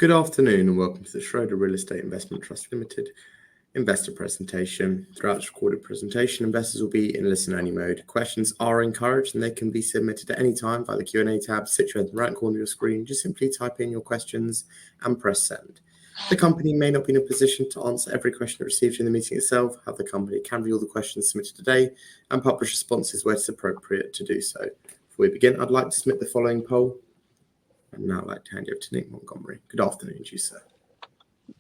Good afternoon and welcome to the Schroder Real Estate Investment Trust Limited investor presentation. Throughout this recorded presentation, investors will be in listen-only mode. Questions are encouraged and they can be submitted at any time via the Q&A tab situated in the right corner of your screen. Just simply type in your questions and press send. The company may not be in a position to answer every question it receives during the meeting itself. However, the company can review all the questions submitted today and publish responses where it's appropriate to do so. Before we begin, I'd like to submit the following poll. And now I'd like to hand you over to Nick Montgomery. Good afternoon to you, sir.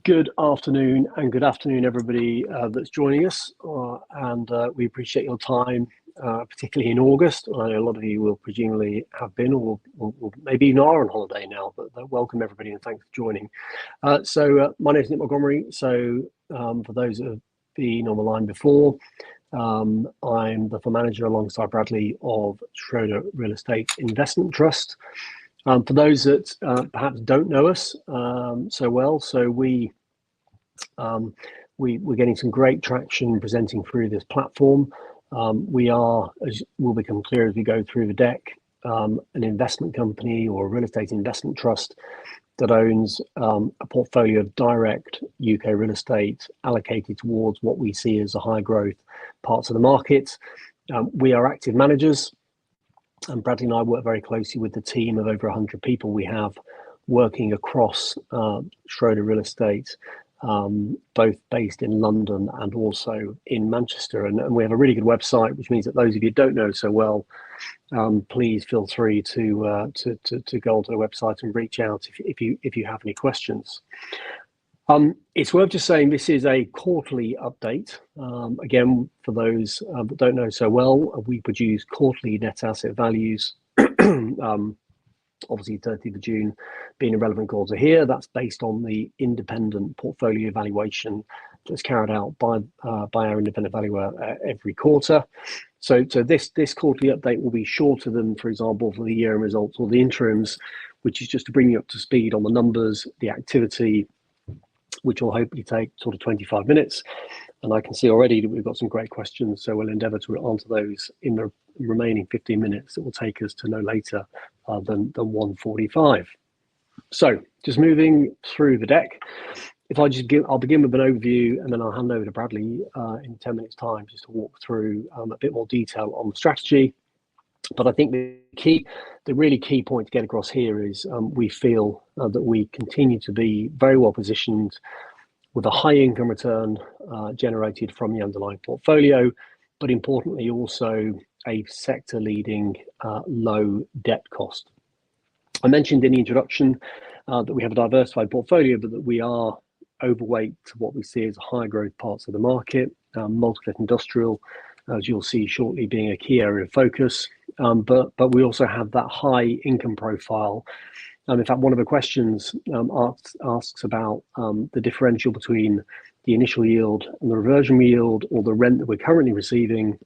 Good afternoon, and good afternoon, everybody that's joining us. We appreciate your time, particularly in August. I know a lot of you will presumably have been, or maybe even are on holiday now, but welcome everybody and thanks for joining. My name is Nick Montgomery. For those that have been on the line before, I'm the fund manager alongside Bradley of Schroder Real Estate Investment Trust. For those that perhaps don't know us so well, we're getting some great traction presenting through this platform. We are, as will become clear as we go through the deck, an investment company or a real estate investment trust that owns a portfolio of direct UK real estate allocated towards what we see as the high growth parts of the market. We are active managers. And Bradley and I work very closely with the team of over 100 people we have working across Schroder Real Estate, both based in London and also in Manchester. And we have a really good website, which means that those of you who don't know so well, please feel free to go onto the website and reach out if you have any questions. It's worth just saying this is a quarterly update. Again, for those that don't know so well, we produce quarterly net asset values. Obviously, 30th of June being a relevant quarter here. That's based on the independent portfolio evaluation that's carried out by our independent valuer every quarter. So this quarterly update will be shorter than, for example, for the year-end results or the interims, which is just to bring you up to speed on the numbers, the activity, which will hopefully take sort of 25 minutes. And I can see already that we've got some great questions, so we'll endeavour to answer those in the remaining 15 minutes that will take us to no later than 1:45. So just moving through the deck, I'll begin with an overview and then I'll hand over to Bradley in 10 minutes time just to walk through a bit more detail on the strategy. But I think the really key point to get across here is we feel that we continue to be very well positioned with a high income return generated from the underlying portfolio, but importantly also a sector leading low debt cost. I mentioned in the introduction that we have a diversified portfolio, but that we are overweight to what we see as high growth parts of the market, multi-let industrial, as you'll see shortly, being a key area of focus. But we also have that high income profile. In fact, one of the questions asks about the differential between the initial yield and the reversion yield, or the rent that we're currently receiving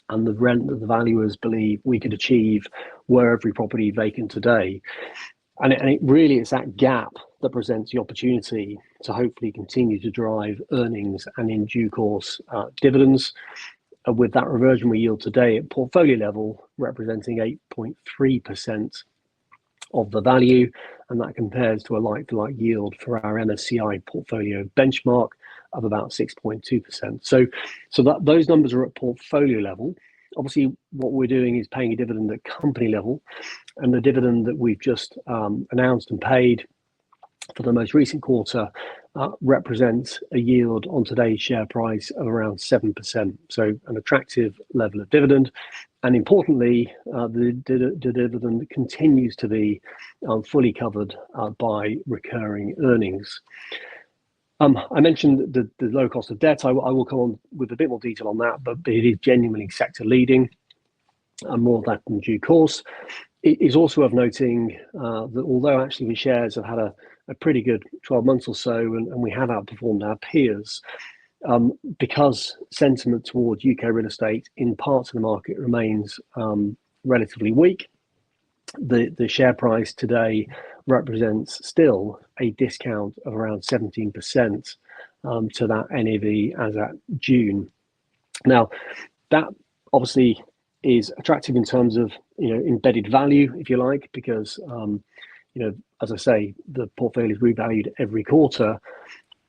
and the rent that the valuers believe we could achieve were every property vacant today. And it really is that gap that presents the opportunity to hopefully continue to drive earnings and in due course dividends. With that reversion yield today at portfolio level representing 8.3% of the value, and that compares to a like-for-like yield for our MSCI portfolio benchmark of about 6.2%. So that those numbers are at portfolio level. Obviously, what we're doing is paying a dividend at company level, and the dividend that we've just announced and paid for the most recent quarter represents a yield on today's share price of around 7%. So an attractive level of dividend. And importantly, the dividend continues to be fully covered by recurring earnings. I mentioned the low cost of debt. I will come on with a bit more detail on that, but it is genuinely sector leading, and more of that in due course. It is also worth noting that although actually the shares have had a pretty good 12 months or so, and we have outperformed our peers, because sentiment towards UK real estate in parts of the market remains relatively weak. The share price today represents still a discount of around 17% to that NAV as at June. Now, that obviously is attractive in terms of embedded value, if you like, because as I say, the portfolio is revalued every quarter,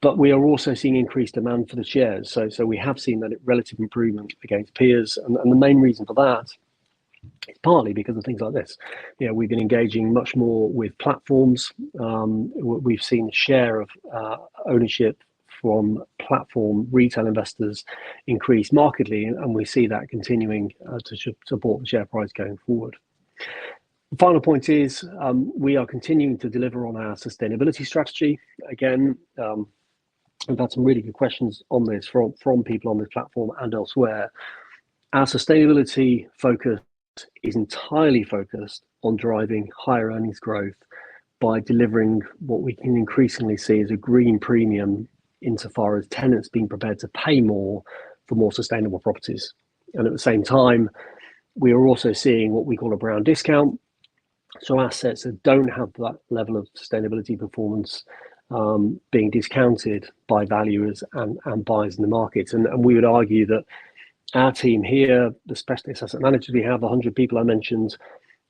but we are also seeing increased demand for the shares. So we have seen that relative improvement against peers, and the main reason for that is partly because of things like this. We've been engaging much more with platforms. We've seen the share of ownership from platform retail investors increase markedly, and we see that continuing to support the share price going forward. The final point is we are continuing to deliver on our sustainability strategy. Again, we've had some really good questions on this from people on this platform and elsewhere. Our sustainability focus is entirely focused on driving higher earnings growth by delivering what we can increasingly see as a green premium insofar as tenants being prepared to pay more for more sustainable properties. And at the same time, we are also seeing what we call a brown discount. So assets that don't have that level of sustainability performance being discounted by valuers and buyers in the market. And we would argue that our team here, the specialist asset managers we have, 100 people I mentioned,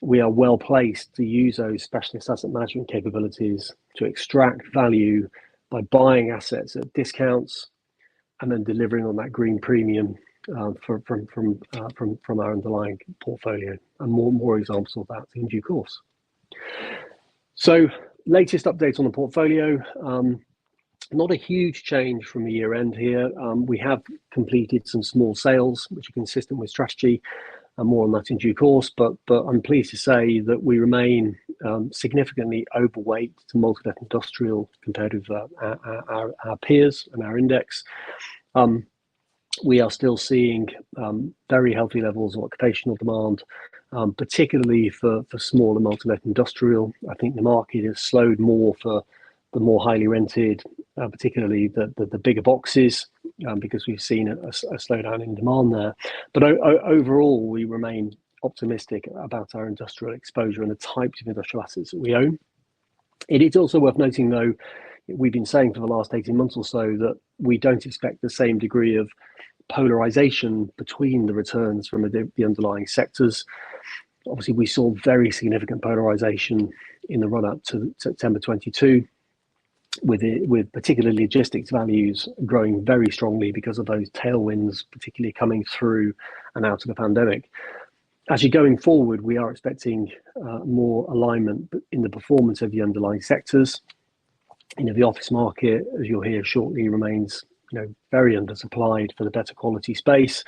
we are well placed to use those specialist asset management capabilities to extract value by buying assets at discounts and then delivering on that green premium from our underlying portfolio, and more examples of that in due course. So latest updates on the portfolio. Not a huge change from the year end here. We have completed some small sales, which are consistent with strategy, and more on that in due course. But I'm pleased to say that we remain significantly overweight to multi-let industrial compared with our peers and our index. We are still seeing very healthy levels of occupational demand, particularly for smaller multi-let industrial. I think the market has slowed more for the more highly rented, particularly the bigger boxes, because we've seen a slowdown in demand there. But overall, we remain optimistic about our industrial exposure and the types of industrial assets that we own. It is also worth noting, though, we've been saying for the last 18 months or so that we don't expect the same degree of polarization between the returns from the underlying sectors. Obviously, we saw very significant polarization in the run-up to September 22, with particularly logistics values growing very strongly because of those tailwinds, particularly coming through and out of the pandemic. Actually, going forward, we are expecting more alignment in the performance of the underlying sectors. The office market, as you'll hear shortly, remains very undersupplied for the better quality space,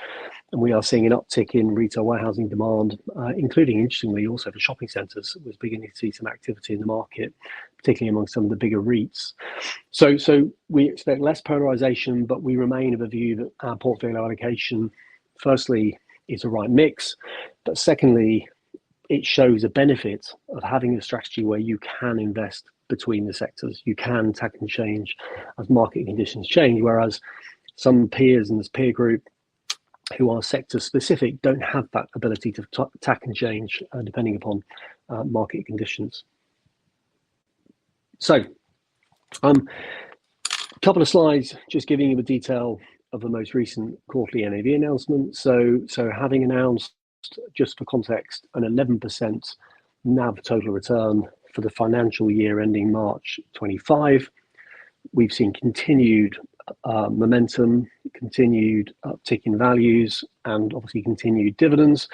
and we are seeing an uptick in retail warehousing demand, including, interestingly, also for shopping centres. We're beginning to see some activity in the market, particularly among some of the bigger REITs. So we expect less polarisation, but we remain of a view that our portfolio allocation, firstly, is a right mix, but secondly, it shows a benefit of having a strategy where you can invest between the sectors. You can tack and change as market conditions change, whereas some peers in this peer group who are sector specific don't have that ability to tack and change depending upon market conditions. So a couple of slides just giving you the detail of the most recent quarterly NAV announcement. So having announced, just for context, an 11% NAV total return for the financial year ending March 25. We've seen continued momentum, continued uptick in values, and obviously continued dividends,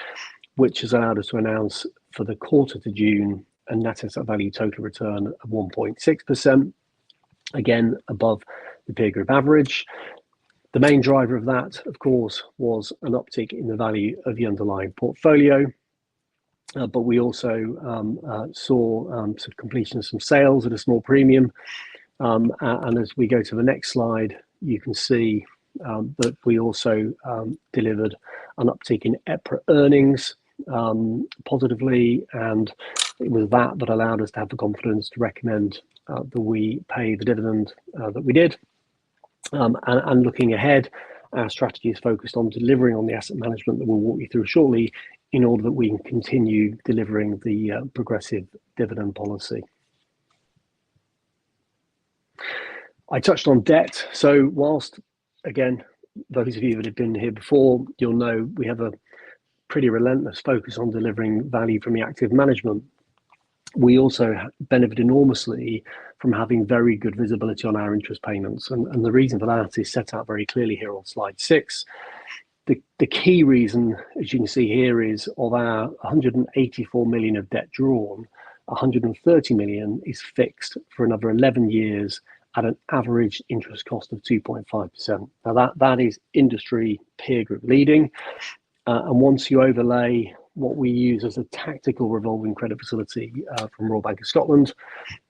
which has allowed us to announce for the quarter to June a net asset value total return of 1.6%, again above the peer group average. The main driver of that, of course, was an uptick in the value of the underlying portfolio. But we also saw some completion of some sales at a small premium. And as we go to the next slide, you can see that we also delivered an uptick in EPRA earnings positively. And it was that allowed us to have the confidence to recommend that we pay the dividend that we did. And looking ahead, our strategy is focused on delivering on the asset management that we'll walk you through shortly, in order that we can continue delivering the progressive dividend policy. I touched on debt. So whilst, again, those of you that have been here before, you'll know we have a pretty relentless focus on delivering value from the active management. we also benefit enormously from having very good visibility on our interest payments. And the reason for that is set out very clearly here on slide 6. The key reason, as you can see here, is of our 184 million of debt drawn, 130 million is fixed for another 11 years at an average interest cost of 2.5%. Now that is industry peer group leading. And once you overlay what we use as a tactical revolving credit facility from Royal Bank of Scotland,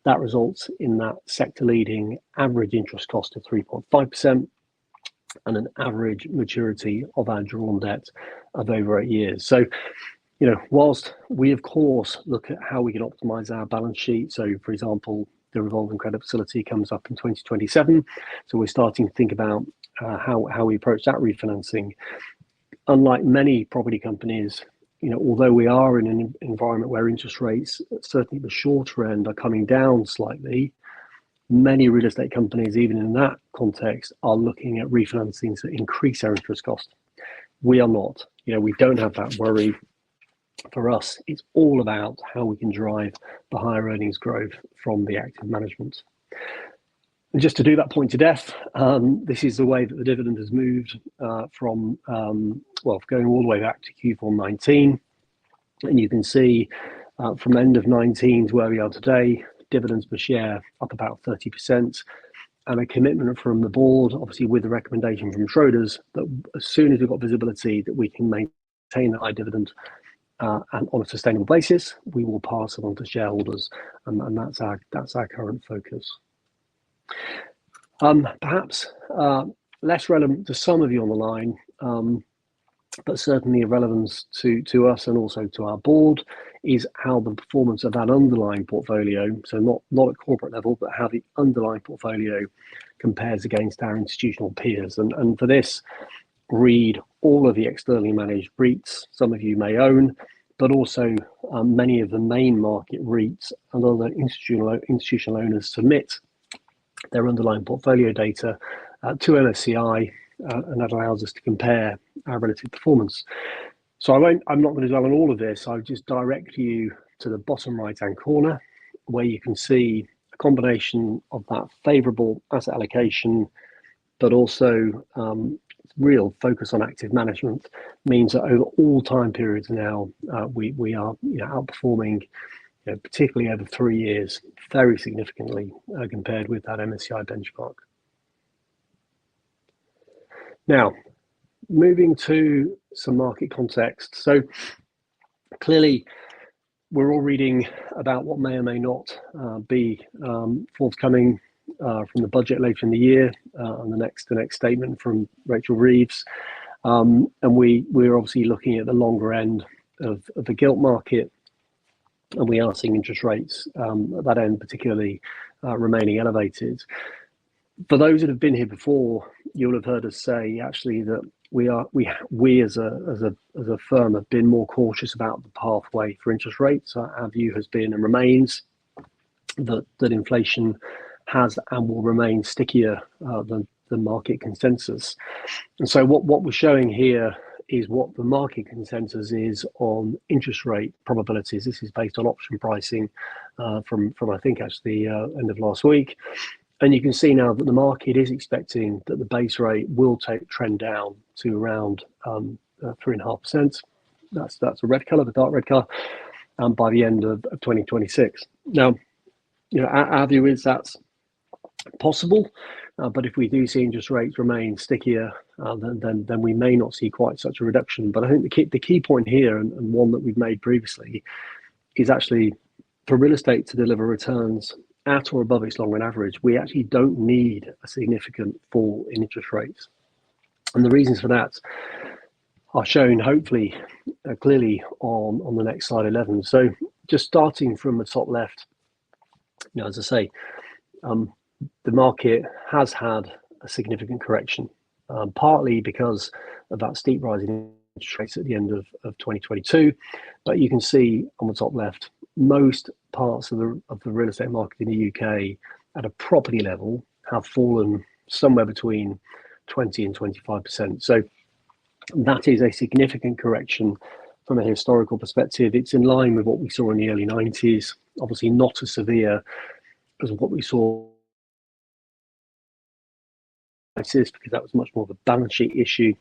that results in that sector leading average interest cost of 3.5% and an average maturity of our drawn debt of over 8 years. So, whilst we of course look at how we can optimize our balance sheet. So for example, the revolving credit facility comes up in 2027. So we're starting to think about how we approach that refinancing. Unlike many property companies, although we are in an environment where interest rates, certainly the shorter end, are coming down slightly, many real estate companies, even in that context, are looking at refinancing to increase our interest cost. We are not. We don't have that worry. For us, it's all about how we can drive the higher earnings growth from the active management. And just to do that point to death, this is the way that the dividend has moved from going all the way back to Q4 19. And you can see from end of 19 to where we are today, dividends per share up about 30%, and a commitment from the board, obviously with the recommendation from SCHRODER's, that as soon as we've got visibility that we can maintain the high dividend and on a sustainable basis, we will pass it on to shareholders, and that's our current focus. Perhaps less relevant to some of you on the line, but certainly of relevance to us and also to our board, is how the performance of that underlying portfolio, so not at corporate level, but how the underlying portfolio compares against our institutional peers. And for this, read all of the externally managed REITs some of you may own, but also many of the main market REITs and other institutional owners submit their underlying portfolio data to MSCI, and that allows us to compare our relative performance. So I'm not going to dwell on all of this. I'll just direct you to the bottom right-hand corner, where you can see a combination of that favourable asset allocation, but also real focus on active management means that over all time periods now, we are outperforming, particularly over 3 years, very significantly compared with that MSCI benchmark. Now, moving to some market context. So clearly, we're all reading about what may or may not be forthcoming from the budget later in the year, and the next statement from Rachel Reeves. And we're obviously looking at the longer end of the gilt market, and we are seeing interest rates at that end particularly remaining elevated. For those that have been here before, you'll have heard us say actually that we as a firm have been more cautious about the pathway for interest rates. Our view has been and remains that inflation has and will remain stickier than the market consensus. And so what we're showing here is what the market consensus is on interest rate probabilities. This is based on option pricing from I think actually end of last week. And you can see now that the market is expecting that the base rate will trend down to around 3.5%. That's a red colour, the dark red colour, by the end of 2026. Now, our view is that's possible, but if we do see interest rates remain stickier, then we may not see quite such a reduction. But I think the key point here, and one that we've made previously, is actually for real estate to deliver returns at or above its long-run average, we actually don't need a significant fall in interest rates. And the reasons for that are shown hopefully clearly on the next slide 11. So just starting from the top left, as I say, the market has had a significant correction, partly because of that steep rise in interest rates at the end of 2022. But you can see on the top left, most parts of the real estate market in the UK at a property level have fallen somewhere between 20 and 25%. So that is a significant correction from a historical perspective, it's in line with what we saw in the early 90s. Obviously not as severe as what we saw because that was much more of a balance sheet issue,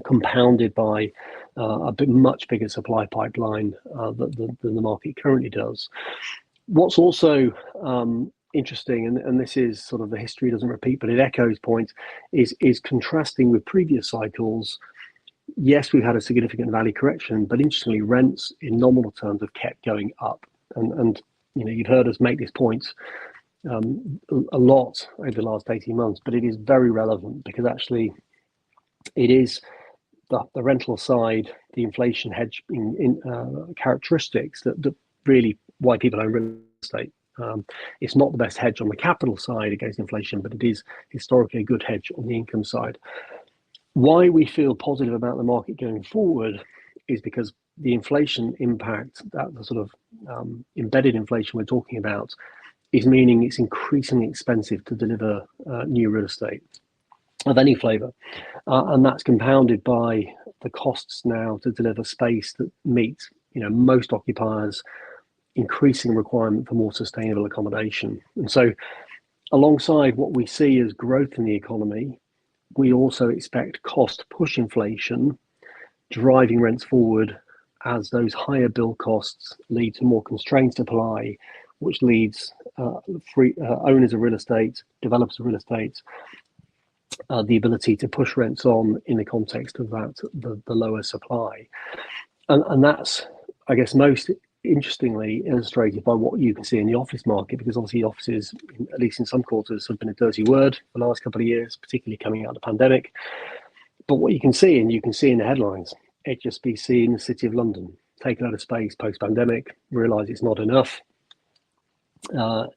compounded by much bigger supply pipeline than the market currently does. What's also interesting, and this is sort of the history doesn't repeat, but it echoes points, is contrasting with previous cycles. Yes, we've had a significant value correction, but interestingly, rents in nominal terms have kept going up. And you've heard us make this point a lot over the last 18 months, but it is very relevant because actually it is the rental side, the inflation hedge characteristics that really why people own real estate. It's not the best hedge on the capital side against inflation, but it is historically a good hedge on the income side. Why we feel positive about the market going forward is because the inflation impact, that the sort of embedded inflation we're talking about, is meaning it's increasingly expensive to deliver new real estate of any flavour. And that's compounded by the costs now to deliver space that meet most occupiers' increasing requirement for more sustainable accommodation. And so alongside what we see as growth in the economy, we also expect cost push inflation driving rents forward as those higher build costs lead to more constrained supply, which leads owners of real estate, developers of real estate, the ability to push rents on in the context of that, the lower supply. And that's, I guess, most interestingly illustrated by what you can see in the office market, because obviously offices, at least in some quarters, have been a dirty word for the last couple of years, particularly coming out of the pandemic. But what you can see, and you can see in the headlines, HSBC in the City of London, take a lot of space post-pandemic, realise it's not enough,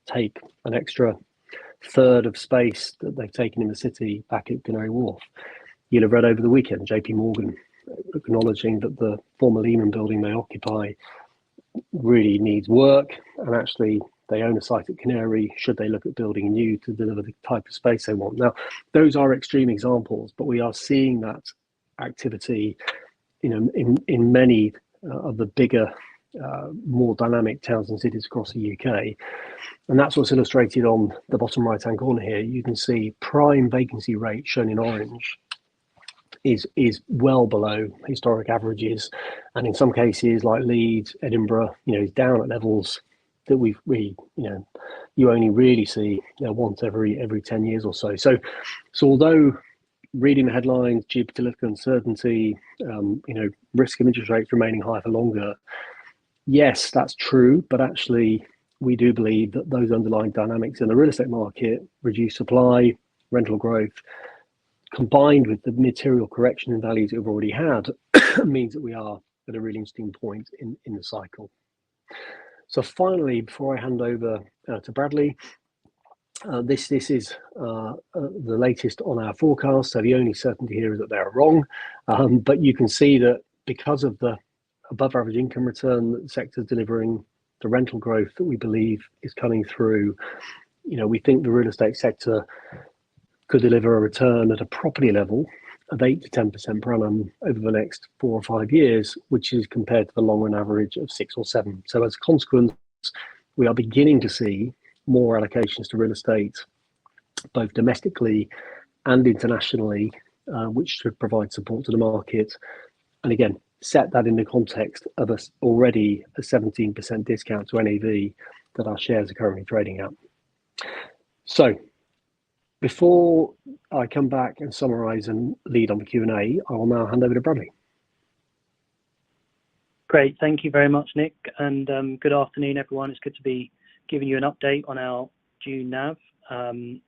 take an extra third of space that they've taken in the city back at Canary Wharf. You'll have read over the weekend, JP Morgan acknowledging that the former Lehman building they occupy really needs work, and actually they own a site at Canary, should they look at building new to deliver the type of space they want. Now, those are extreme examples, but we are seeing that activity in many of the bigger, more dynamic towns and cities across the UK. And that's what's illustrated on the bottom right-hand corner here. You can see prime vacancy rate shown in orange is well below historic averages, and in some cases like Leeds, Edinburgh, is down at levels that you only really see once every 10 years or so. So although reading the headlines, geopolitical uncertainty, risk of interest rates remaining high for longer, yes, that's true, but actually we do believe that those underlying dynamics in the real estate market, reduced supply, rental growth, combined with the material correction in values that we've already had, means that we are at a really interesting point in the cycle. So finally, before I hand over to Bradley, this is the latest on our forecast. So the only certainty here is that they're wrong, but you can see that because of the above average income return that the sector is delivering, the rental growth that we believe is coming through, we think the real estate sector could deliver a return at a property level of 8 to 10% per annum over the next 4 or 5 years, which is compared to the long run average of 6 or 7. So as a consequence, we are beginning to see more allocations to real estate, both domestically and internationally, which should provide support to the market. And again, set that in the context of already a 17% discount to NAV that our shares are currently trading at. So before I come back and summarise and lead on the Q&A, I will now hand over to Bradley. Great, thank you very much, Nick, and good afternoon, everyone. It's good to be giving you an update on our June NAV, and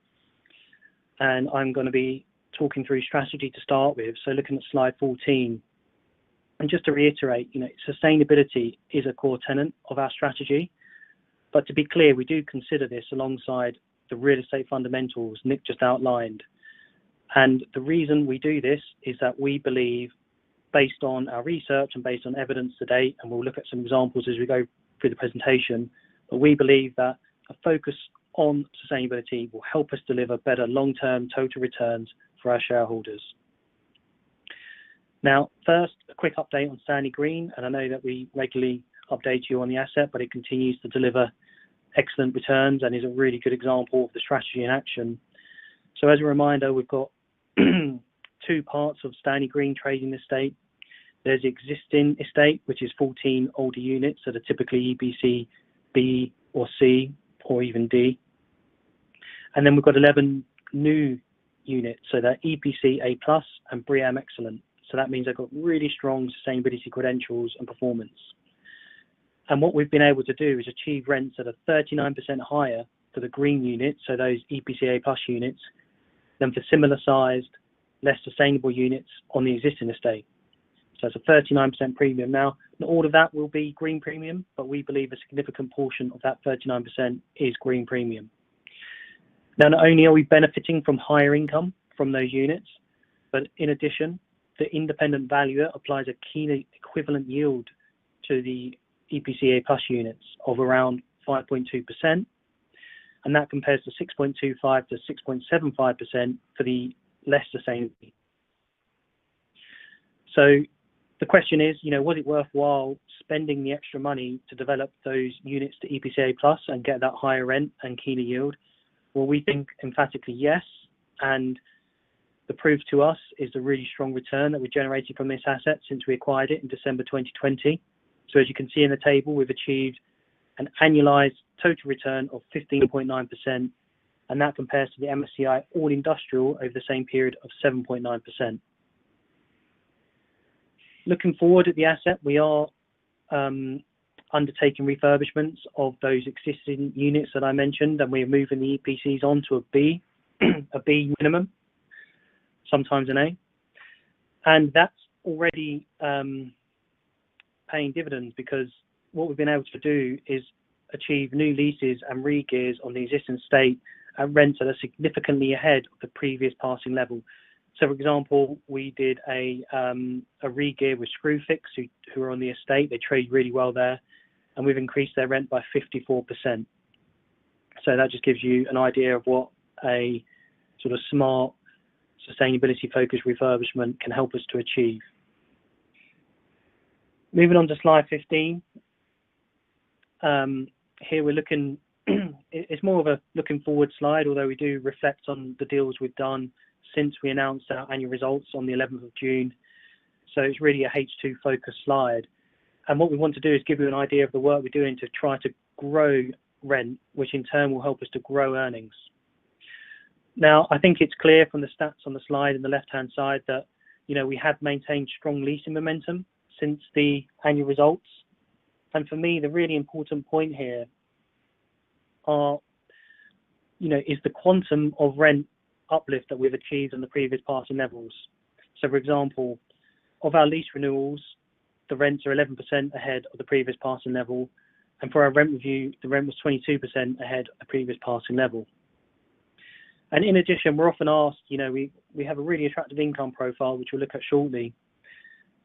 I'm going to be talking through strategy to start with. So looking at slide 14, and just to reiterate, sustainability is a core tenet of our strategy, but to be clear, we do consider this alongside the real estate fundamentals Nick just outlined. And the reason we do this is that we believe, based on our research and based on evidence to date, and we'll look at some examples as we go through the presentation, but we believe that a focus on sustainability will help us deliver better long-term total returns for our shareholders. Now, first, a quick update on Stanley Green, and I know that we regularly update you on the asset, but it continues to deliver excellent returns and is a really good example of the strategy in action. So as a reminder, we've got two parts of Stanley Green trading estate. There's the existing estate, which is 14 older units that are typically EPC B or C or even D. And then we've got 11 new units, so they're EPC A+ and BREEAM Excellent. So that means they've got really strong sustainability credentials and performance. And what we've been able to do is achieve rents that are 39% higher for the green units, so those EPC A+ units, than for similar sized, less sustainable units on the existing estate. So it's a 39% premium. Now, not all of that will be green premium, but we believe a significant portion of that 39% is green premium. Now, not only are we benefiting from higher income from those units, but in addition, the independent valuer applies a key equivalent yield to the EPC A+ units of around 5.2%, and that compares to 6.25 to 6.75% for the less sustainable. So the question is, was it worthwhile spending the extra money to develop those units to EPC A+ and get that higher rent and keener yield? Well, we think emphatically yes, and the proof to us is the really strong return that we generated from this asset since we acquired it in December 2020. So as you can see in the table, we've achieved an annualized total return of 15.9%, and that compares to the MSCI All Industrial over the same period of 7.9%. Looking forward at the asset, we are undertaking refurbishments of those existing units that I mentioned, and we're moving the EPCs onto a B, a B minimum, sometimes an A, and that's already paying dividends, because what we've been able to do is achieve new leases and re-gears on the existing estate at rents that are significantly ahead of the previous passing level. So, for example, we did a re-gear with Screwfix, who are on the estate. They trade really well there, and we've increased their rent by 54%. So that just gives you an idea of what a sort of smart, sustainability-focused refurbishment can help us to achieve. Moving on to slide 15. Here we're looking, it's more of a looking forward slide, although we do reflect on the deals we've done since we announced our annual results on the 11th of June. So it's really a H2 focused slide. And what we want to do is give you an idea of the work we're doing to try to grow rent, which in turn will help us to grow earnings. Now, I think it's clear from the stats on the slide in the left-hand side that, we have maintained strong leasing momentum since the annual results. And for me, the really important point here is the quantum of rent uplift that we've achieved on the previous passing levels. So, for example, of our lease renewals, the rents are 11% ahead of the previous passing level, and for our rent review, the rent was 22% ahead of the previous passing level. And in addition, we're often asked, we have a really attractive income profile, which we'll look at shortly,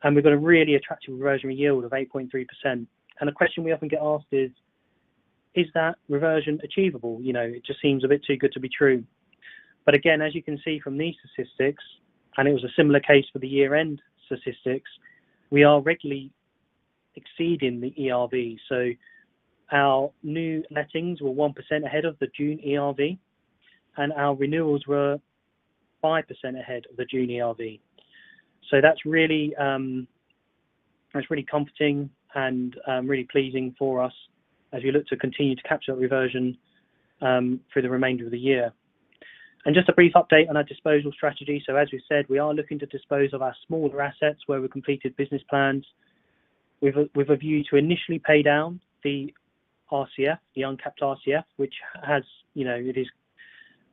and we've got a really attractive reversionary yield of 8.3%. And the question we often get asked is that reversion achievable? It just seems a bit too good to be true. But again, as you can see from these statistics, and it was a similar case for the year-end statistics, we are regularly exceeding the ERV. So our new lettings were 1% ahead of the June ERV, and our renewals were 5% ahead of the June ERV. So that's really comforting and really pleasing for us as we look to continue to capture that reversion through the remainder of the year. And just a brief update on our disposal strategy. So as we said, we are looking to dispose of our smaller assets where we've completed business plans with a view to initially pay down the RCF, the uncapped RCF, which has, it is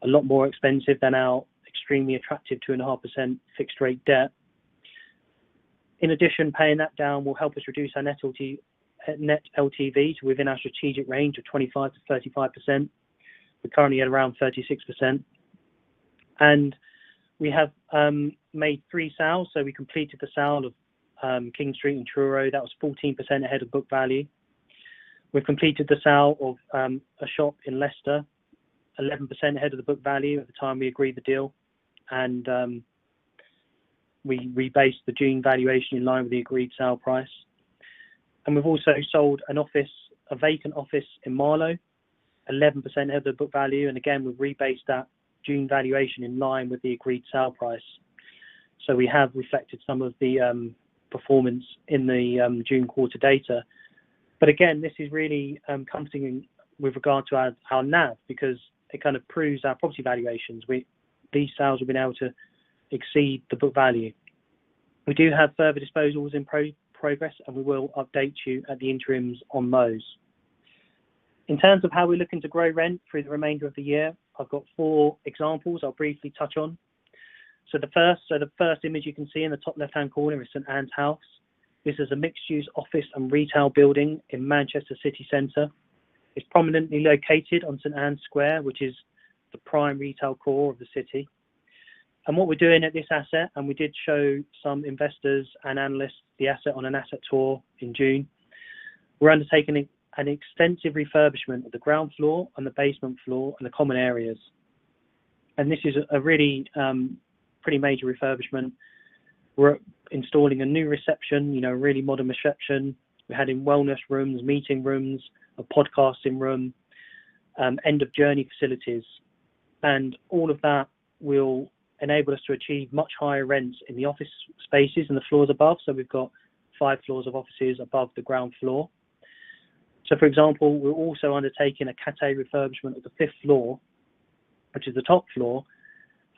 a lot more expensive than our extremely attractive 2.5% fixed rate debt. In addition, paying that down will help us reduce our net LTV to within our strategic range of 25 to 35%. We're currently at around 36%. And we have made 3 sales. So we completed the sale of King Street in Truro. That was 14% ahead of book value. We've completed the sale of a shop in Leicester, 11% ahead of the book value at the time we agreed the deal. And we rebased the June valuation in line with the agreed sale price. And we've also sold a vacant office in Marlow, 11% of the book value. And again, we've rebased that June valuation in line with the agreed sale price. So we have reflected some of the performance in the June quarter data. But again, this is really comforting with regard to our NAV, because it kind of proves our property valuations. These sales have been able to exceed the book value. We do have further disposals in progress, and we will update you at the interims on those. In terms of how we're looking to grow rent through the remainder of the year, I've got 4 examples I'll briefly touch on. So the first image you can see in the top left-hand corner is St Anne's House. This is a mixed-use office and retail building in Manchester city centre. It's prominently located on St Anne's Square, which is the prime retail core of the city. And what we're doing at this asset, and we did show some investors and analysts the asset on an asset tour in June, we're undertaking an extensive refurbishment of the ground floor and the basement floor and the common areas. And this is a really pretty major refurbishment. We're installing a new reception, a really modern reception. We're adding wellness rooms, meeting rooms, a podcasting room, end of journey facilities. And all of that will enable us to achieve much higher rents in the office spaces and the floors above. So we've got 5 floors of offices above the ground floor. So for example, we're also undertaking a cafe refurbishment of the 5th floor, which is the top floor,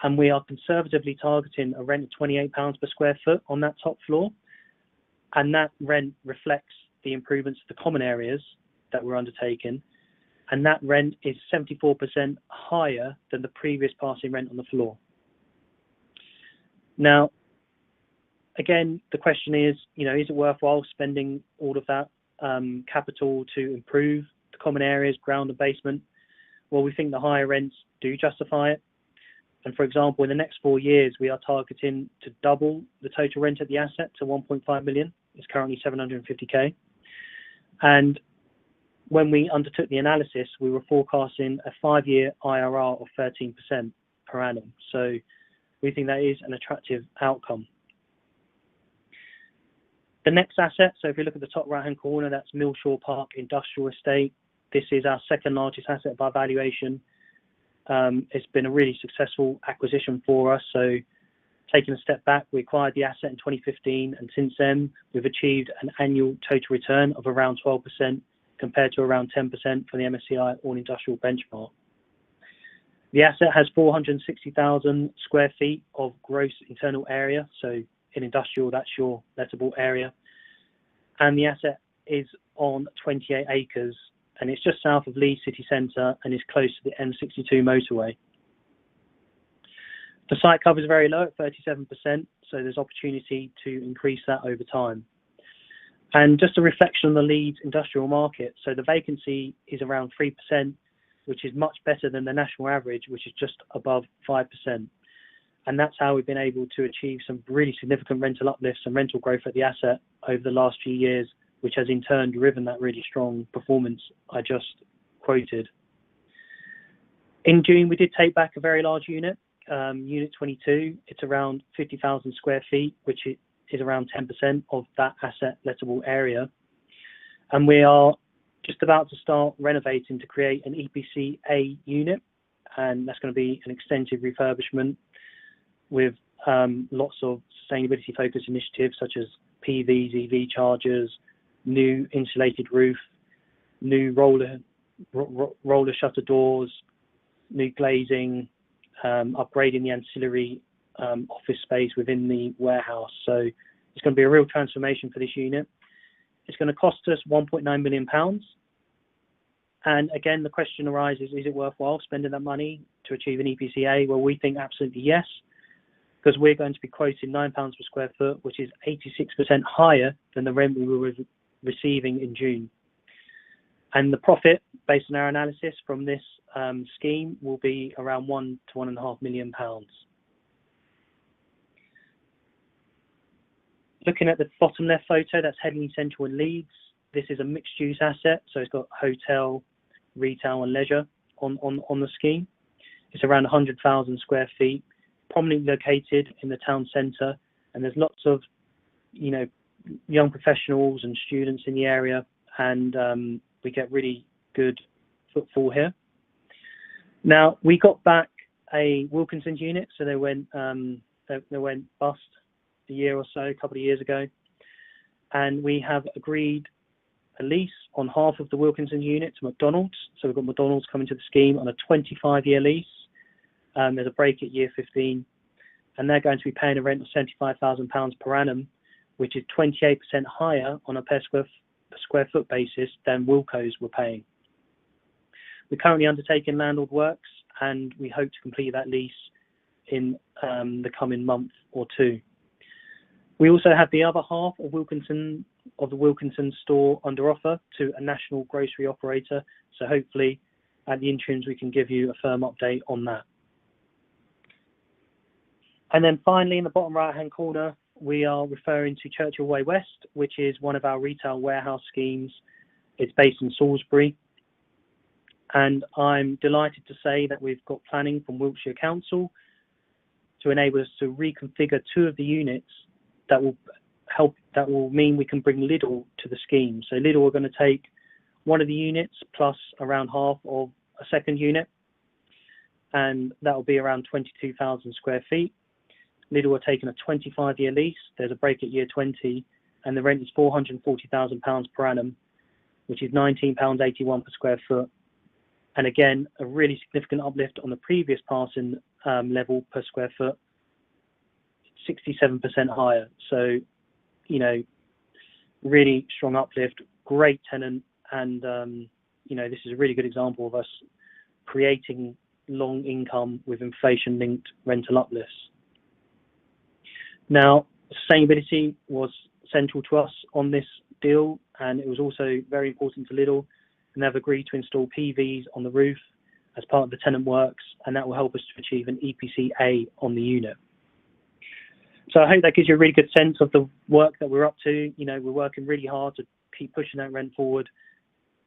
and we are conservatively targeting a rent of £28 per square foot on that top floor. And that rent reflects the improvements to the common areas that we're undertaking. And that rent is 74% higher than the previous passing rent on the floor. Now, again, the question is it worthwhile spending all of that capital to improve the common areas, ground and basement? Well, we think the higher rents do justify it. And for example, in the next 4 years, we are targeting to double the total rent at the asset to 1.5 million. It's currently 750k. And when we undertook the analysis, we were forecasting a 5-year IRR of 13% per annum. So we think that is an attractive outcome. The next asset, so if you look at the top right-hand corner, that's Millshore Park Industrial Estate. This is our second largest asset by valuation. It's been a really successful acquisition for us. So taking a step back, we acquired the asset in 2015, and since then we've achieved an annual total return of around 12% compared to around 10% for the MSCI All Industrial benchmark. The asset has 460,000 square feet of gross internal area. So in industrial, that's your lettable area. And the asset is on 28 acres, and it's just south of Leeds city centre and is close to the M62 motorway. The site cover is very low at 37%, so there's opportunity to increase that over time. And just a reflection on the Leeds industrial market. So the vacancy is around 3%, which is much better than the national average, which is just above 5%. And that's how we've been able to achieve some really significant rental uplifts and rental growth at the asset over the last few years, which has in turn driven that really strong performance I just quoted. In June, we did take back a very large unit, Unit 22. It's around 50,000 square feet, which is around 10% of that asset lettable area. And we are just about to start renovating to create an EPC A unit, and that's going to be an extensive refurbishment with lots of sustainability focused initiatives such as PVs, EV chargers, new insulated roof, new roller shutter doors, new glazing, upgrading the ancillary office space within the warehouse. So it's going to be a real transformation for this unit. It's going to cost us £1.9 million. And again, the question arises, is it worthwhile spending that money to achieve an EPCA? Well, we think absolutely yes, because we're going to be quoting £9 per square foot, which is 86% higher than the rent we were receiving in June. And the profit, based on our analysis from this scheme, will be around £1 to £1.5 million. Looking at the bottom left photo, that's Headingley Central in Leeds. This is a mixed-use asset, so it's got hotel, retail and leisure on the scheme. It's around 100,000 square feet, prominently located in the town centre, and there's lots of, you know, young professionals and students in the area, and we get really good footfall here. Now, we got back a Wilkinson's unit, so they went bust a couple of years ago, and we have agreed a lease on half of the Wilkinson's unit to McDonald's. So we've got McDonald's coming to the scheme on a 25-year lease. There's a break at year 15, and they're going to be paying a rent of £75,000 per annum, which is 28% higher on a per square foot basis than Wilco's were paying. We're currently undertaking landlord works, and we hope to complete that lease in the coming month or two. We also have the other half of the Wilkinson store under offer to a national grocery operator. So hopefully at the interims we can give you a firm update on that. And then finally, in the bottom right hand corner, we are referring to Churchill Way West, which is one of our retail warehouse schemes. It's based in Salisbury. And I'm delighted to say that we've got planning from Wiltshire Council to enable us to reconfigure 2 of the units that will mean we can bring Lidl to the scheme. So Lidl are going to take one of the units plus around half of a second unit, and that will be around 22,000 square feet. Lidl are taking a 25-year lease. There's a break at year 20, and the rent is £440,000 per annum, which is £19.81 per square foot. And again, a really significant uplift on the previous passing level per square foot, 67% higher. So, you know, really strong uplift, great tenant, and, you know, this is a really good example of us creating long income with inflation-linked rental uplifts. Now, sustainability was central to us on this deal, and it was also very important to Lidl, and they've agreed to install PVs on the roof as part of the tenant works, and that will help us to achieve an EPC A on the unit. So I hope that gives you a really good sense of the work that we're up to. You know, we're working really hard to keep pushing that rent forward,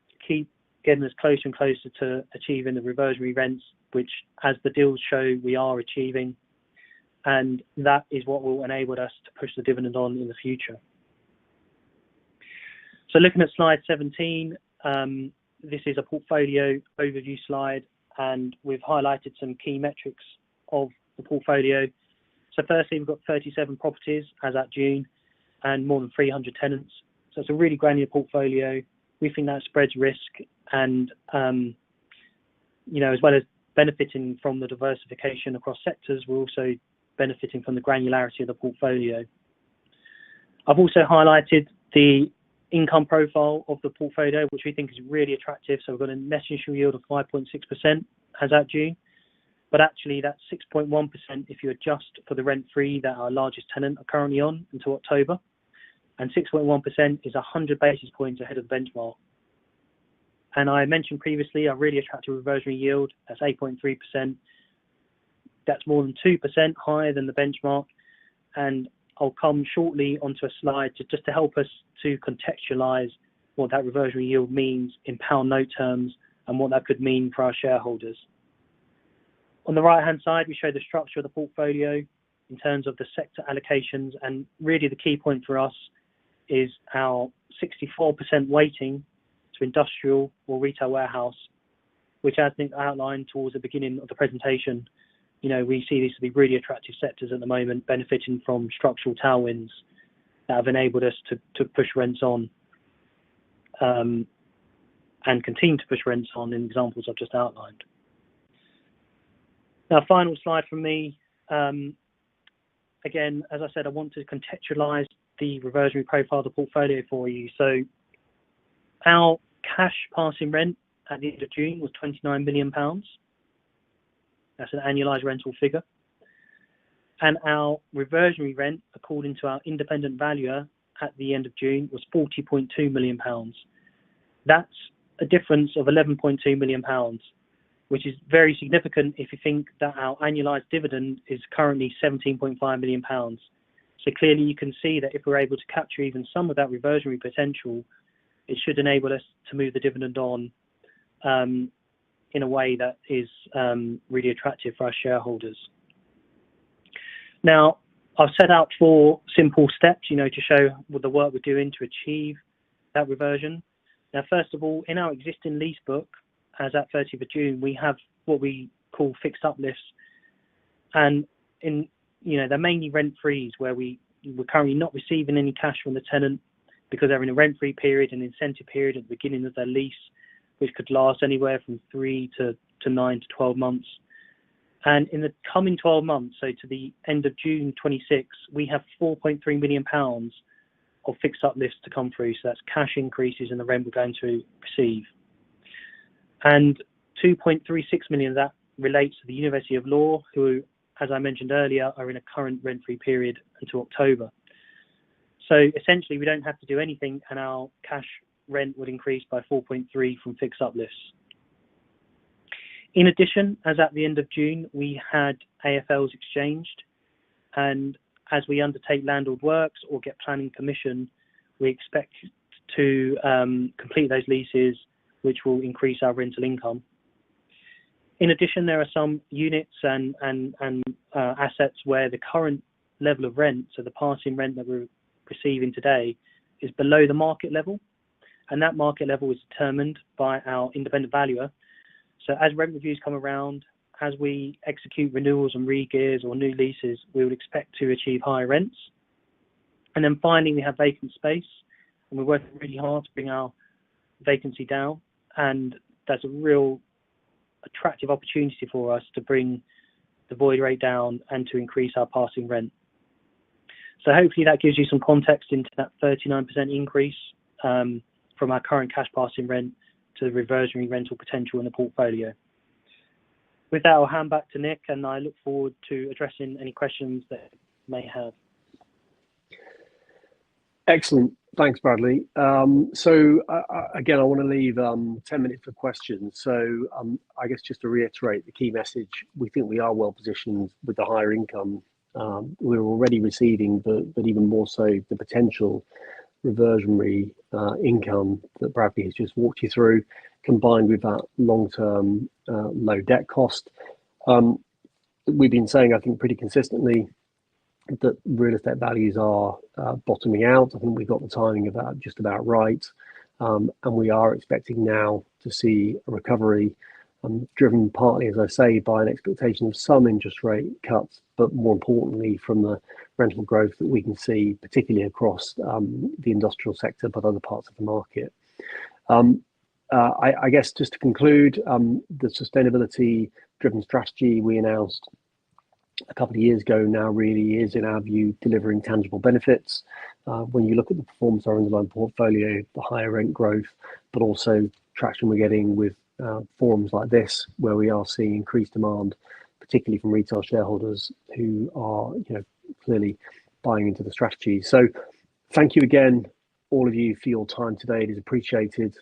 to keep getting us closer and closer to achieving the reversionary rents, which, as the deals show, we are achieving. And that is what will enable us to push the dividend on in the future. So looking at slide 17, this is a portfolio overview slide, and we've highlighted some key metrics of the portfolio. So firstly, we've got 37 properties as at June and more than 300 tenants. So it's a really granular portfolio. We think that spreads risk, and, you know, as well as benefiting from the diversification across sectors, we're also benefiting from the granularity of the portfolio. I've also highlighted the income profile of the portfolio, which we think is really attractive. So we've got a net initial yield of 5.6% as at June, but actually that's 6.1% if you adjust for the rent-free that our largest tenant are currently on until October, and 6.1% is 100 basis points ahead of the benchmark. And I mentioned previously a really attractive reversionary yield, that's 8.3%. That's more than 2% higher than the benchmark, and I'll come shortly onto a slide just to help us to contextualize what that reversionary yield means in pound note terms and what that could mean for our shareholders. On the right-hand side, we show the structure of the portfolio in terms of the sector allocations, and really the key point for us is our 64% weighting to industrial or retail warehouse, which, as Nick outlined towards the beginning of the presentation, you know, we see these to be really attractive sectors at the moment, benefiting from structural tailwinds that have enabled us to push rents on and continue to push rents on in examples I've just outlined. Now, final slide from me. Again, as I said, I want to contextualize the reversionary profile of the portfolio for you. So our cash passing rent at the end of June was £29 million. That's an annualised rental figure. And our reversionary rent, according to our independent valuer at the end of June, was £40.2 million. That's a difference of £11.2 million, which is very significant if you think that our annualised dividend is currently £17.5 million. So clearly you can see that if we're able to capture even some of that reversionary potential, it should enable us to move the dividend on in a way that is really attractive for our shareholders. Now, I've set out 4 simple steps, to show what the work we're doing to achieve that reversion. Now, first of all, in our existing lease book, as at 30th of June, we have what we call fixed uplifts, and they're mainly rent frees, where we're currently not receiving any cash from the tenant because they're in a rent free period and incentive period at the beginning of their lease, which could last anywhere from 3 to 9 to 12 months. And in the coming 12 months, so to the end of June 26, we have £4.3 million of fixed uplifts to come through. So that's cash increases in the rent we're going to receive. And 2.36 million of that relates to the University of Law, who, as I mentioned earlier, are in a current rent-free period until October. So essentially, we don't have to do anything, and our cash rent would increase by 4.3 from fixed uplifts. In addition, as at the end of June, we had AFLs exchanged, and as we undertake landlord works or get planning permission, we expect to complete those leases, which will increase our rental income. In addition, there are some units and assets where the current level of rent, so the passing rent that we're receiving today, is below the market level, and that market level is determined by our independent valuer. So as rent reviews come around, as we execute renewals and re-gears or new leases, we would expect to achieve higher rents. And then finally, we have vacant space, and we're working really hard to bring our vacancy down, and that's a real attractive opportunity for us to bring the void rate down and to increase our passing rent. So hopefully that gives you some context into that 39% increase from our current cash passing rent to the reversionary rental potential in the portfolio. With that, I'll hand back to Nick, and I look forward to addressing any questions that you may have. Excellent. Thanks, Bradley. Again, I want to leave 10 minutes for questions. So I guess just to reiterate the key message, we think we are well positioned with the higher income we're already receiving, but even more so the potential reversionary income that Bradley has just walked you through, combined with that long-term low debt cost. We've been saying, I think, pretty consistently that real estate values are bottoming out. I think we got the timing of that just about right. And we are expecting now to see a recovery driven partly, as I say, by an expectation of some interest rate cuts, but more importantly from the rental growth that we can see, particularly across the industrial sector, but other parts of the market. I guess just to conclude, the sustainability driven strategy we announced a couple of years ago now really is, in our view, delivering tangible benefits. When you look at the performance of our underlying portfolio, the higher rent growth, but also traction we're getting with forums like this, where we are seeing increased demand, particularly from retail shareholders who are clearly buying into the strategy. So thank you again, all of you, for your time today. It is appreciated.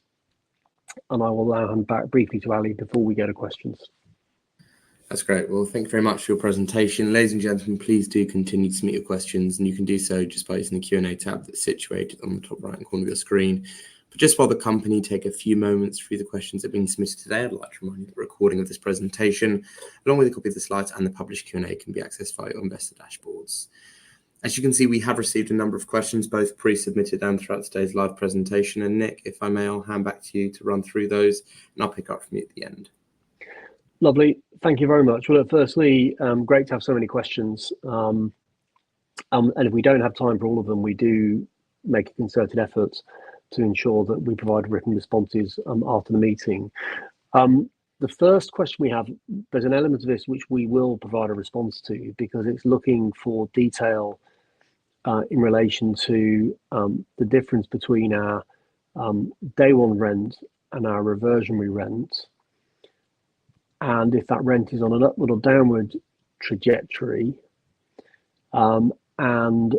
And I will now hand back briefly to Ali before we go to questions. That's great. Well, thank you very much for your presentation. Ladies and gentlemen, please do continue to submit your questions, and you can do so just by using the Q&A tab that's situated on the top right-hand corner of your screen. But just while the company take a few moments to review the questions that have been submitted today, I'd like to remind you that the recording of this presentation, along with a copy of the slides and the published Q&A, can be accessed via your investor dashboards. As you can see, we have received a number of questions, both pre-submitted and throughout today's live presentation. And Nick, if I may, I'll hand back to you to run through those, and I'll pick up from you at the end. Lovely. Thank you very much. Well, firstly, great to have so many questions. And if we don't have time for all of them, we do make a concerted effort to ensure that we provide written responses after the meeting. The first question we have, there's an element of this which we will provide a response to, because it's looking for detail in relation to the difference between our day one rent and our reversionary rent, and if that rent is on an upward or downward trajectory, and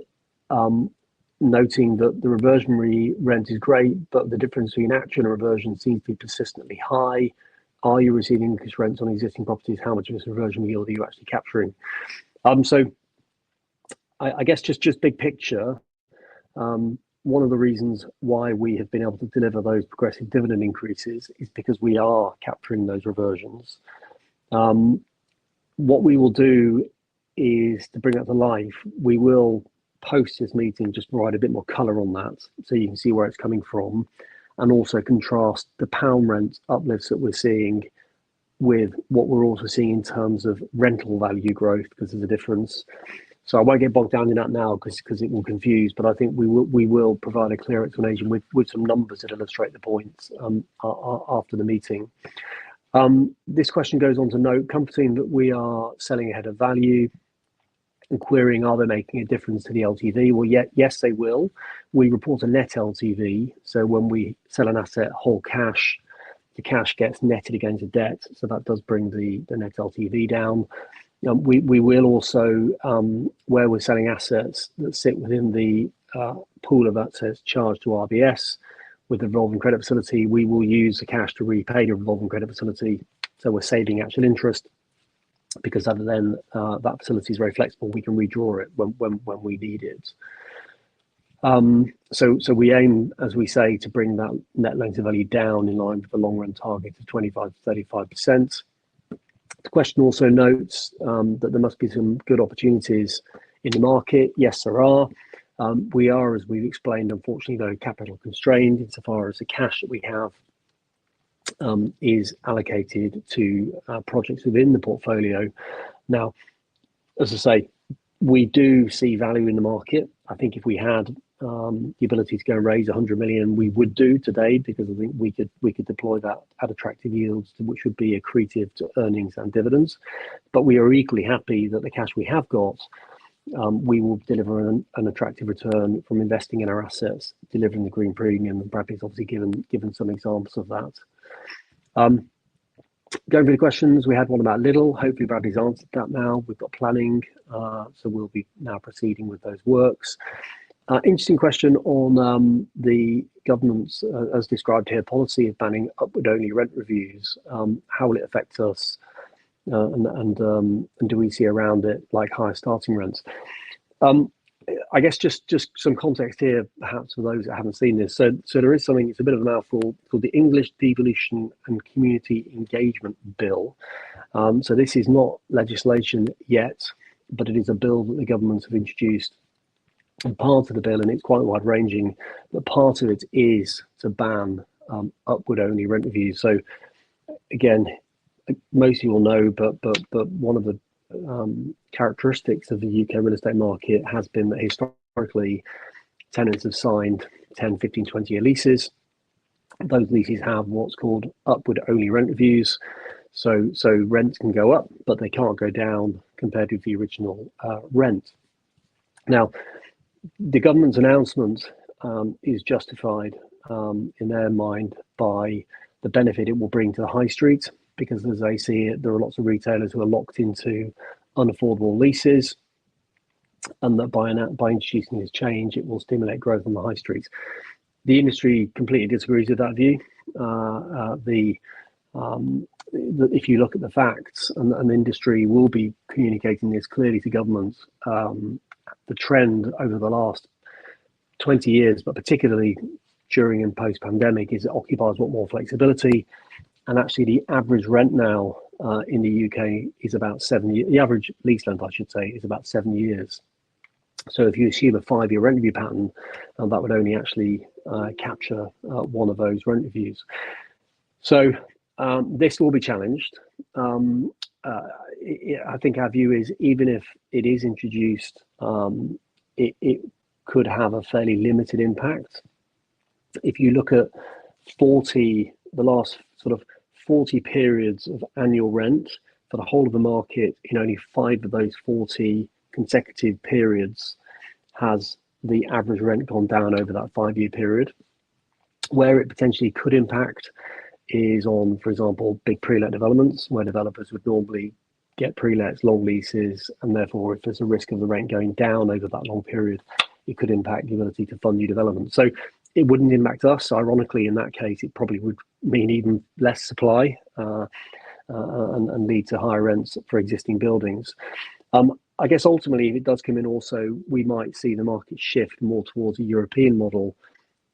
noting that the reversionary rent is great, but the difference between actual and reversion seems to be persistently high. Are you receiving increased rents on existing properties? How much of this reversion yield are you actually capturing? So I guess just big picture, one of the reasons why we have been able to deliver those progressive dividend increases is because we are capturing those reversions. What we will do is to bring that to life. We will post this meeting just provide a bit more colour on that, so you can see where it's coming from, and also contrast the pound rent uplifts that we're seeing with what we're also seeing in terms of rental value growth, because there's a difference. So I won't get bogged down in that now because it will confuse, but I think we will provide a clear explanation with some numbers that illustrate the points after the meeting. This question goes on to note, comforting that we are selling ahead of value, and querying, are they making a difference to the LTV? Well, yes, they will. We report a net LTV, so when we sell an asset whole cash, the cash gets netted against the debt, so that does bring the net LTV down. We will also, where we're selling assets that sit within the pool of assets charged to RBS with the revolving credit facility, we will use the cash to repay the revolving credit facility. So we're saving actual interest, because other than that facility is very flexible, we can redraw it when we need it. So we aim, as we say, to bring that net loan to value down in line with the long run target of 25 to 35%. The question also notes that there must be some good opportunities in the market. Yes, there are. We are, as we've explained, unfortunately, though, capital constrained insofar as the cash that we have is allocated to projects within the portfolio. Now, as I say, we do see value in the market. I think if we had the ability to go and raise 100 million, we would do today, because I think we could deploy that at attractive yields, which would be accretive to earnings and dividends. But we are equally happy that the cash we have got, we will deliver an attractive return from investing in our assets, delivering the green premium, and Bradley's obviously given some examples of that. Going through the questions, we had one about Lidl. Hopefully Bradley's answered that now. We've got planning, so we'll be now proceeding with those works. Interesting question on the government's, as described here, policy of banning upward-only rent reviews. How will it affect us, and do we see around it like higher starting rents? I guess just some context here, perhaps for those that haven't seen this. So there is something, it's a bit of a mouthful, called the English Devolution and Community Engagement Bill. So this is not legislation yet, but it is a bill that the government have introduced. And part of the bill, and it's quite wide ranging, but part of it is to ban upward only rent reviews. So again, most of you will know, but one of the characteristics of the UK real estate market has been that historically tenants have signed 10, 15, 20-year leases. Those leases have what's called upward only rent reviews. So rents can go up, but they can't go down compared with the original rent. Now, the government's announcement is justified in their mind by the benefit it will bring to the high street, because as they see it, there are lots of retailers who are locked into unaffordable leases, and that by introducing this change, it will stimulate growth on the high streets. The industry completely disagrees with that view. If you look at the facts, and the industry will be communicating this clearly to governments, the trend over the last 20 years, but particularly during and post-pandemic, is that occupiers want more flexibility. And actually, the average rent now in the UK is about 7 years. The average lease length, I should say, is about 7 years. So if you assume a 5-year rent review pattern, that would only actually capture one of those rent reviews. So this will be challenged. I think our view is, even if it is introduced, it could have a fairly limited impact. If you look at the last sort of 40 periods of annual rent for the whole of the market, in only 5 of those 40 consecutive periods has the average rent gone down over that 5-year period. Where it potentially could impact is on, for example, big pre-let developments, where developers would normally get pre-lets, long leases, and therefore if there's a risk of the rent going down over that long period, it could impact the ability to fund new development. So it wouldn't impact us. Ironically, in that case, it probably would mean even less supply and lead to higher rents for existing buildings. I guess ultimately, if it does come in also, we might see the market shift more towards a European model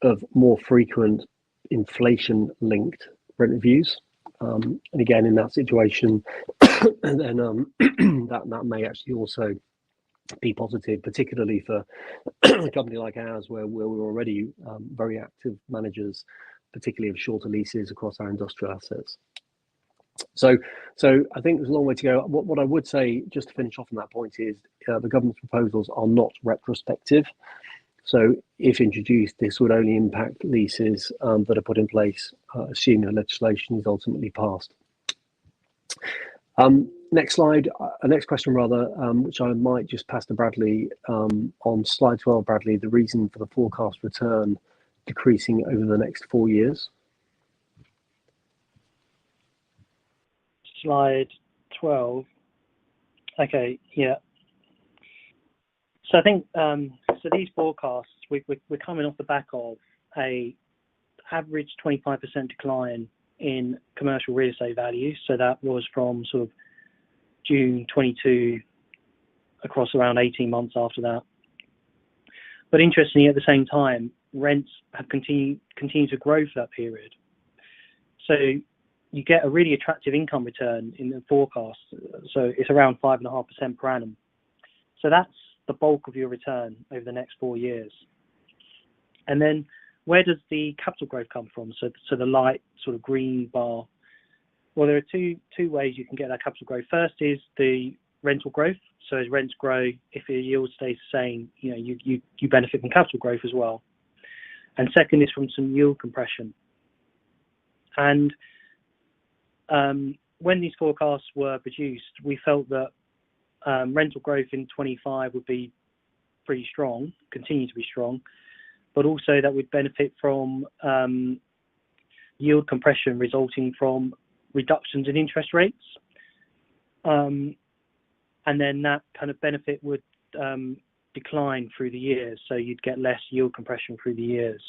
of more frequent inflation-linked rent reviews. And again, in that situation, and then that may actually also be positive, particularly for a company like ours, where we're already very active managers, particularly of shorter leases across our industrial assets. So I think there's a long way to go. What I would say, just to finish off on that point, is the government's proposals are not retrospective. So if introduced, this would only impact leases that are put in place, assuming the legislation is ultimately passed. Next slide, next question rather, which I might just pass to Bradley. On slide 12, Bradley, the reason for the forecast return decreasing over the next 4 years. Slide 12. Okay, yeah. So I think so these forecasts, we're coming off the back of a average 25% decline in commercial real estate value. So that was from sort of June 22 across around 18 months after that. But interestingly, at the same time, rents have continued to grow for that period. So you get a really attractive income return in the forecast. So it's around 5.5% per annum. So that's the bulk of your return over the next 4 years. And then where does the capital growth come from? So the light sort of green bar. Well, there are two ways you can get that capital growth. First is the rental growth. So as rents grow, if your yield stays the same, you benefit from capital growth as well. And second is from some yield compression. And when these forecasts were produced, we felt that rental growth in 25 would be pretty strong, continue to be strong, but also that would benefit from yield compression resulting from reductions in interest rates. And then that kind of benefit would decline through the years, so you'd get less yield compression through the years.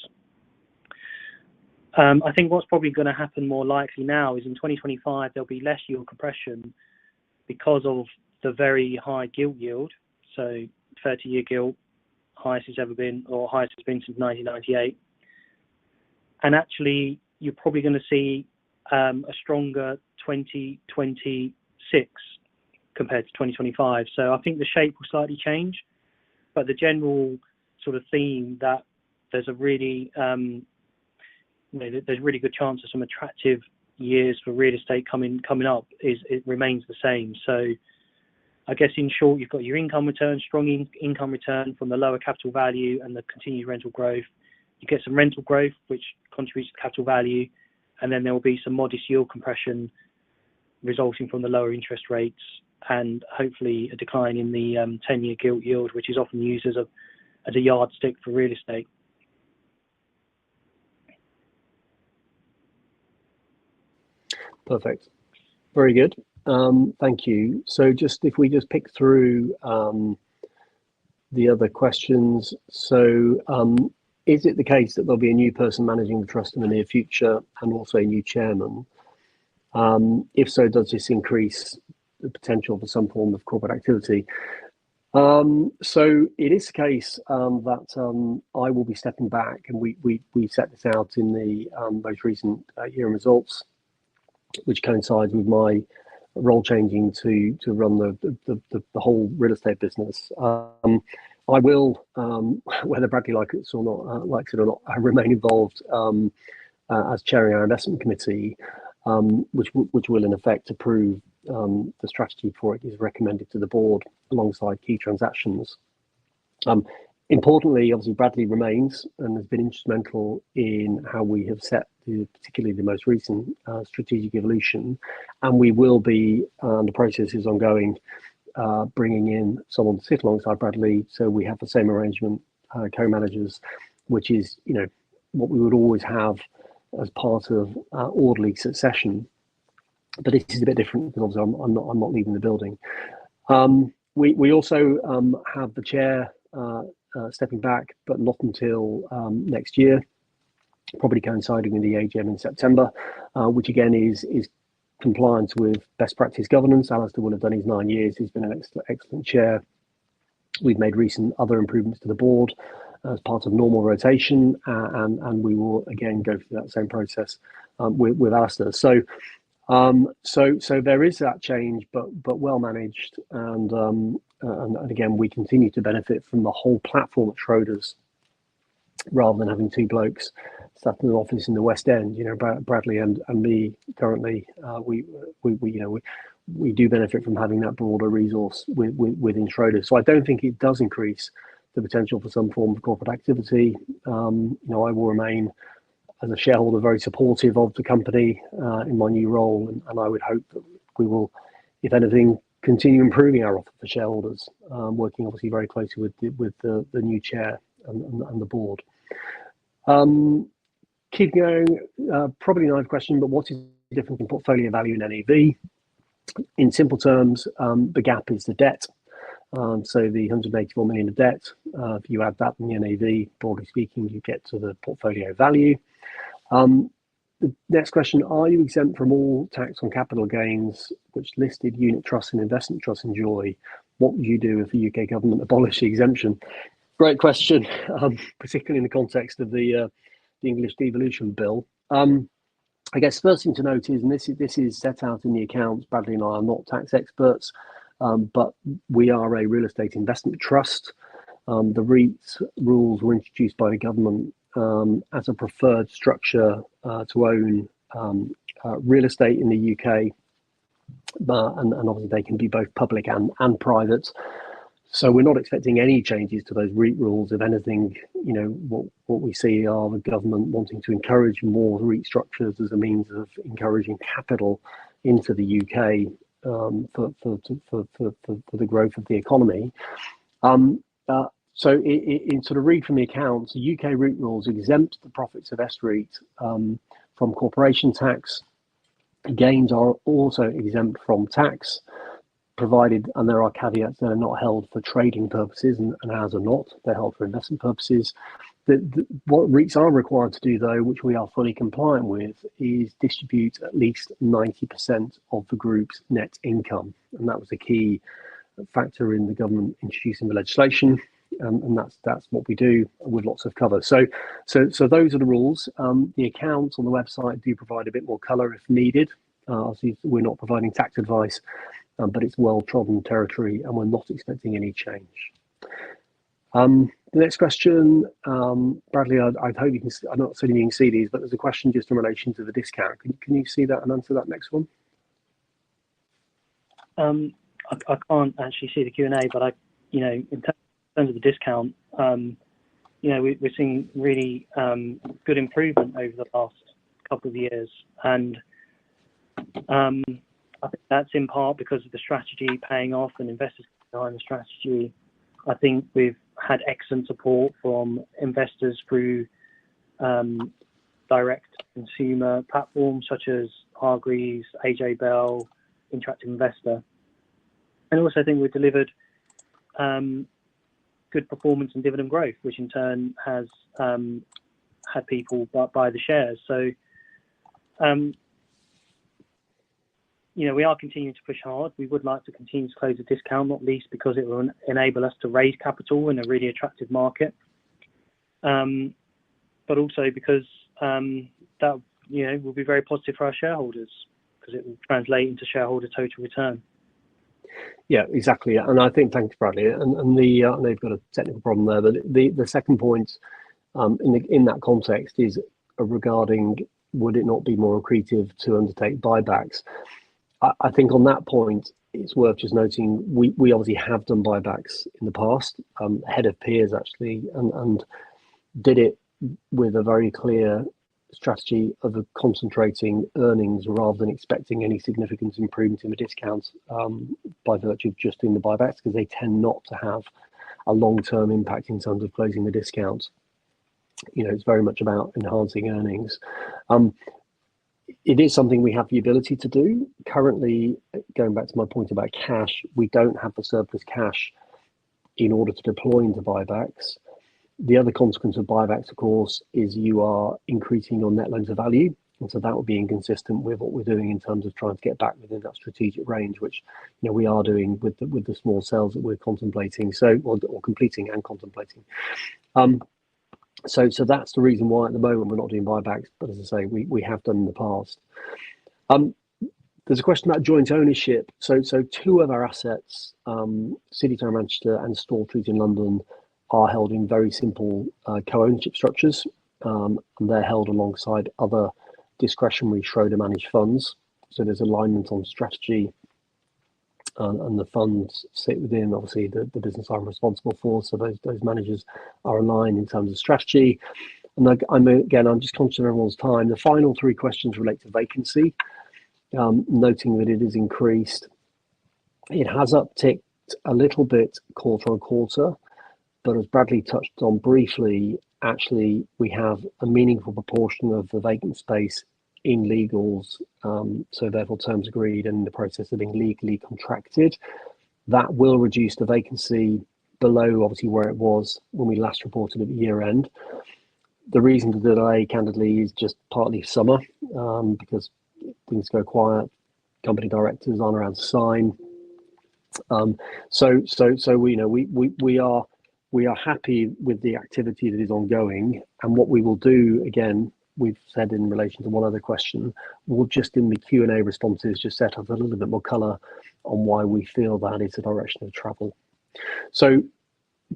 I think what's probably going to happen more likely now is in 2025 there'll be less yield compression because of the very high gilt yield. So 30-year gilt, highest it's ever been, or highest it's been since 1998. And actually, you're probably going to see a stronger 2026 compared to 2025. So I think the shape will slightly change, but the general sort of theme that there's a really there's a really good chance of some attractive years for real estate coming up it remains the same. So I guess in short, you've got your income return, strong income return from the lower capital value and the continued rental growth. You get some rental growth, which contributes to capital value, and then there will be some modest yield compression resulting from the lower interest rates and hopefully a decline in the 10-year gilt yield, which is often used as a yardstick for real estate. Perfect. Very good. Thank you. So if we just pick through the other questions. So is it the case that there'll be a new person managing the trust in the near future and also a new chairman? If so, does this increase the potential for some form of corporate activity? So it is the case that I will be stepping back, and we set this out in the most recent year-end results, which coincides with my role changing to run the whole real estate business. I will, whether Bradley likes it or not, I remain involved as chairing our investment committee, which will in effect approve the strategy for it is recommended to the board alongside key transactions. Importantly, obviously, Bradley remains and has been instrumental in how we have set particularly the most recent strategic evolution, and we will be, the process is ongoing, bringing in someone to sit alongside Bradley, so we have the same arrangement, co-managers, which is what we would always have as part of orderly succession. But it is a bit different because obviously I'm not leaving the building. We also have the chair stepping back, but not until next year, probably coinciding with the AGM in September, which again is compliance with best practice governance. Alistair will have done his 9 years. He's been an excellent chair. We've made recent other improvements to the board as part of normal rotation, and we will again go through that same process with Alistair. So So there is that change, but well managed, and again, we continue to benefit from the whole platform at Schroders, rather than having two blokes sat in an office in the West End. Bradley and me currently, we do benefit from having that broader resource within Schroders. So I don't think it does increase the potential for some form of corporate activity. I will remain, as a shareholder, very supportive of the company in my new role, and I would hope that we will, if anything, continue improving our offer for shareholders, working obviously very closely with the new chair and the board. Keep going, probably another question, but what is the difference in portfolio value and NAV? In simple terms, the gap is the debt. So the 184 million of debt, if you add that in the NAV, broadly speaking, you get to the portfolio value. The next question, are you exempt from all tax on capital gains, which listed unit trusts and investment trusts enjoy? What would you do if the UK government abolished the exemption? Great question, particularly in the context of the English devolution bill. I guess first thing to note is, and this is set out in the accounts, Bradley and I are not tax experts, but we are a real estate investment trust. The REIT rules were introduced by the government as a preferred structure to own real estate in the UK, and obviously they can be both public and private. So we're not expecting any changes to those REIT rules. If anything, what we see are the government wanting to encourage more REIT structures as a means of encouraging capital into the UK for the growth of the economy. So in sort of read from the accounts, the UK REIT rules exempt the profits of S-REIT from corporation tax. Gains are also exempt from tax, provided, and there are caveats, that are not held for trading purposes, and ours are not. They're held for investment purposes. What REITs are required to do, though, which we are fully compliant with, is distribute at least 90% of the group's net income, and that was a key factor in the government introducing the legislation. And that's what we do with lots of cover. So those are the rules. The accounts on the website do provide a bit more colour if needed. Obviously, we're not providing tax advice, but it's well-trodden territory, and we're not expecting any change. The next question, Bradley, I hope you can. I'm not saying you can see these, but there's a question just in relation to the discount. Can you see that and answer that next one? I can't actually see the Q&A, but in terms of the discount, we're seeing really good improvement over the last couple of years, and I think that's in part because of the strategy paying off and investors behind the strategy. I think we've had excellent support from investors through direct consumer platforms such as Hargreaves, AJ Bell, Interactive Investor, and also I think we've delivered good performance and dividend growth, which in turn has had people buy the shares. So we are continuing to push hard. We would like to continue to close the discount, not least because it will enable us to raise capital in a really attractive market, but also because that will be very positive for our shareholders, because it will translate into shareholder total return. Yeah, exactly. And I think, thanks, Bradley. And they've got a technical problem there, but the second point in that context is regarding, would it not be more accretive to undertake buybacks? I think on that point, it's worth just noting we obviously have done buybacks in the past, ahead of peers actually, and did it with a very clear strategy of concentrating earnings rather than expecting any significant improvement in the discounts by virtue of just doing the buybacks, because they tend not to have a long-term impact in terms of closing the discounts. It's very much about enhancing earnings. It is something we have the ability to do. Currently, going back to my point about cash, we don't have the surplus cash in order to deploy into buybacks. The other consequence of buybacks, of course, is you are increasing your net loan to value. And so that would be inconsistent with what we're doing in terms of trying to get back within that strategic range, which we are doing with the small sales that we're contemplating, or completing and contemplating. So that's the reason why at the moment we're not doing buybacks. But as I say, we have done in the past. There's a question about joint ownership. So two of our assets, City Town Manchester and Store Street in London, are held in very simple co-ownership structures, and they're held alongside other discretionary Schroder managed funds. So there's alignment on strategy, and the funds sit within obviously the business I'm responsible for. So those managers are aligned in terms of strategy. And I'm just conscious of everyone's time. The final three questions relate to vacancy, noting that it is increased. It has upticked a little bit quarter on quarter, but as Bradley touched on briefly, actually we have a meaningful proportion of the vacant space in legals, so therefore terms agreed and in the process of being legally contracted. That will reduce the vacancy below obviously where it was when we last reported at the year end. The reason for the delay, candidly, is just partly summer, because things go quiet, company directors aren't around to sign. So we are happy with the activity that is ongoing, and what we will do, again, we've said in relation to one other question, we'll just in the Q&A responses just set up a little bit more colour on why we feel that is the direction of travel. So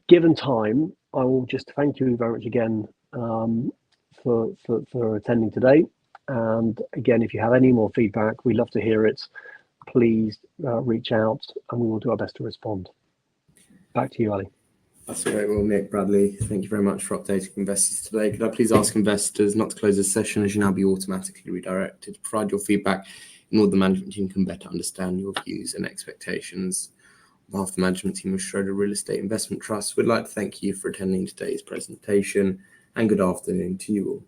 given time, I will just thank you very much again for attending today. And again, if you have any more feedback, we'd love to hear it. Please reach out and we will do our best to respond. Back to you, Ali. That's great. Well, Nick, Bradley, thank you very much for updating investors today. Could I please ask investors not to close this session, as you now be automatically redirected to provide your feedback in order the management team can better understand your views and expectations. On behalf of the management team of Schroder Real Estate Investment Trust, we'd like to thank you for attending today's presentation, and good afternoon to you all.